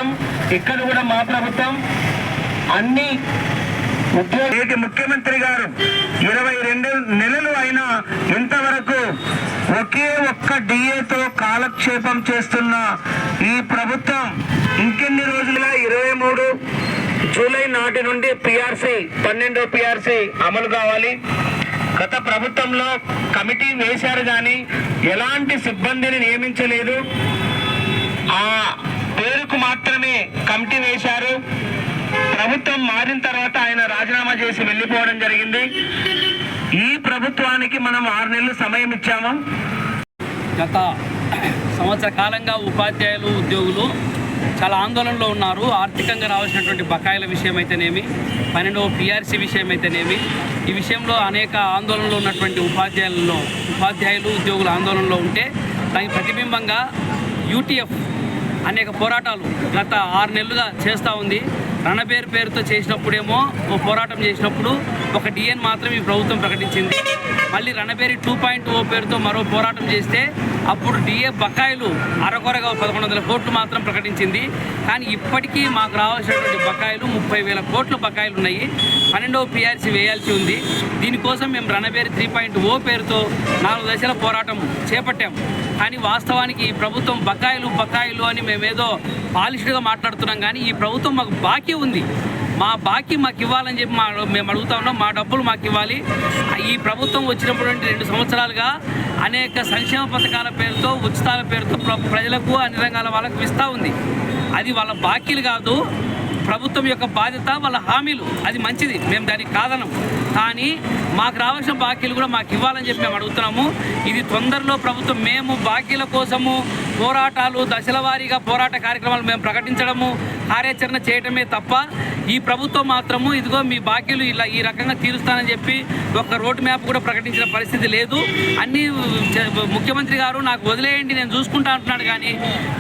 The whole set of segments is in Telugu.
ప్రభుత్వం, ఇక్కడ కూడా మా ప్రభుత్వం. అన్ని ముఖ్యమంత్రి గారు 22 నెలలు అయినా ఇంతవరకు ఒకే ఒక్క డిఏతో కాలక్షేపం చేస్తున్న ఈ ప్రభుత్వం ఇంకెన్ని రోజులుగా 23 జూలై నాటి నుండి పిఆర్సీ 12వ పిఆర్సీ అమలు కావాలి. గత ప్రభుత్వంలో కమిటీ వేశారు కానీ ఎలాంటి సిబ్బందిని నియమించలేదు. ఆ పేరుకు మాత్రమే కమిటీ వేశారు. ప్రభుత్వం మారిన తర్వాత ఆయన రాజీనామా చేసి వెళ్ళిపోవడం జరిగింది. ఈ ప్రభుత్వానికి మనం 6 నెలలు సమయం ఇచ్చాము. గత సంవత్సర కాలంగా ఉపాధ్యాయులు, ఉద్యోగులు చాలా ఆందోళనలో ఉన్నారు. ఆర్థికంగా రావాల్సినటువంటి బకాయిల విషయం అయితేనేమి, 12వ పిఆర్సీ విషయం అయితేనేమి, ఈ విషయంలో అనేక ఆందోళనలో ఉన్నటువంటి ఉపాధ్యాయులు, ఉద్యోగులు ఆందోళనలో ఉంటే దానికి ప్రతిబింబంగా యూటీఎఫ్ అనేక పోరాటాలు గత 6 నెలలుగా చేస్తూ ఉంది. రణబేరు పేరుతో చేసినప్పుడేమో ఓ పోరాటం చేసినప్పుడు ఒక డిఎన్ మాత్రం ఈ ప్రభుత్వం ప్రకటించింది. మళ్ళీ రణబేరి 2.0 పేరుతో మరో పోరాటం చేస్తే అప్పుడు డిఏ బకాయిలు అరకొరగా 1100 కోట్లు మాత్రం ప్రకటించింది. కానీ ఇప్పటికీ మాకు రావాల్సినటువంటి బకాయిలు 30,000 కోట్ల బకాయిలు ఉన్నాయి. 12వ పిఆర్సీ వేయాల్సి ఉంది. దీనికోసం మేము రణబేరి 3.0 పేరుతో 4 దశల పోరాటం చేపట్టాము. కానీ వాస్తవానికి ఈ ప్రభుత్వం బకాయిలు అని మేమేదో పాలిష్డ్గా మాట్లాడుతున్నాం. కానీ ఈ ప్రభుత్వం మాకు బాకీ ఉంది. మా బాకీ మాకు ఇవ్వాలని చెప్పి మేము అడుగుతా ఉన్నాం. మా డబ్బులు మాకు ఇవ్వాలి. ఈ ప్రభుత్వం వచ్చినప్పుడు 2 సంవత్సరాలుగా అనేక సంక్షేమ పథకాల పేరుతో, ఉచితాల పేరుతో ప్రజలకు, అన్ని రంగాల వాళ్ళకు ఇస్తూ ఉంది. అది వాళ్ళ బాకీలు కాదు, ప్రభుత్వం యొక్క బాధ్యత, వాళ్ళ హామీలు. అది మంచిది, మేము దానికి కాదనం. కానీ మాకు రావాల్సిన బాకీలు కూడా మాకు ఇవ్వాలని చెప్పి మేము అడుగుతున్నాము. ఇది తొందరలో ప్రభుత్వం, మేము బాకీల కోసము పోరాటాలు, దశల వారీగా పోరాట కార్యక్రమాలు మేము ప్రకటించడము, కార్యాచరణ చేయటమే తప్ప ఈ ప్రభుత్వం మాత్రము ఇదిగో మీ బాకీలు ఇలా ఈ రకంగా తీరుస్తానని చెప్పి ఒక రోడ్ మ్యాప్ కూడా ప్రకటించిన పరిస్థితి లేదు. అన్నీ ముఖ్యమంత్రి గారు నాకు వదిలేయండి, నేను చూసుకుంటా అంటున్నాడు. కానీ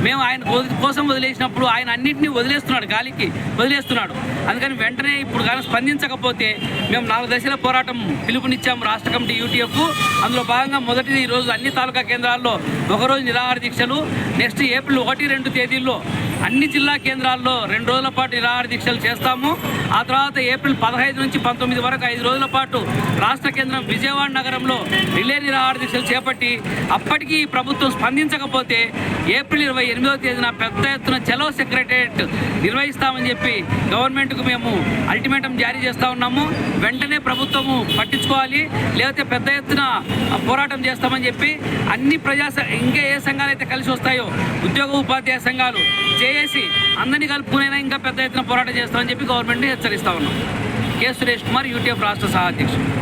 మేము ఆయన కోసం వదిలేసినప్పుడు ఆయన అన్నింటినీ వదిలేస్తున్నాడు, గాలికి వదిలేస్తున్నాడు. అందుకని వెంటనే ఇప్పుడు కానీ స్పందించకపోతే మేము 4 దశల పోరాటం పిలుపునిచ్చాము రాష్ట్ర కమిటీ యూటీఎఫ్. అందులో భాగంగా మొదటిది ఈరోజు అన్ని తాలూకా కేంద్రాల్లో ఒకరోజు నిరాహార దీక్షలు, నెక్స్ట్ ఏప్రిల్ 1, 2 తేదీల్లో అన్ని జిల్లా కేంద్రాల్లో 2 రోజుల పాటు నిరాహార దీక్షలు చేస్తాము. ఆ తర్వాత ఏప్రిల్ 15 నుంచి 19 వరకు 5 రోజుల పాటు రాష్ట్ర కేంద్రం విజయవాడ నగరంలో రిలే నిరాహార దీక్షలు చేపట్టి అప్పటికీ ప్రభుత్వం స్పందించకపోతే ఏప్రిల్ 28వ తేదీన పెద్ద ఎత్తున చలో సెక్రటరియట్ నిర్వహిస్తామని చెప్పి గవర్నమెంట్కు మేము అల్టిమేటం జారీ చేస్తూ ఉన్నాము. వెంటనే ప్రభుత్వము పట్టించుకోవాలి, లేకపోతే పెద్ద ఎత్తున పోరాటం చేస్తామని చెప్పి అన్ని ఇంకా ఏ సంఘాలు అయితే కలిసి వస్తాయో ఉద్యోగ ఉపాధ్యాయ సంఘాలు చేసి అందరినీ కలుపుకునైనా ఇంకా పెద్ద ఎత్తున పోరాటం చేస్తామని చెప్పి గవర్నమెంట్ని హెచ్చరిస్తా ఉన్నాం. కె. సురేష్ కుమార్, యూటీఎఫ్ రాష్ట్ర సహ అధ్యక్షుడు.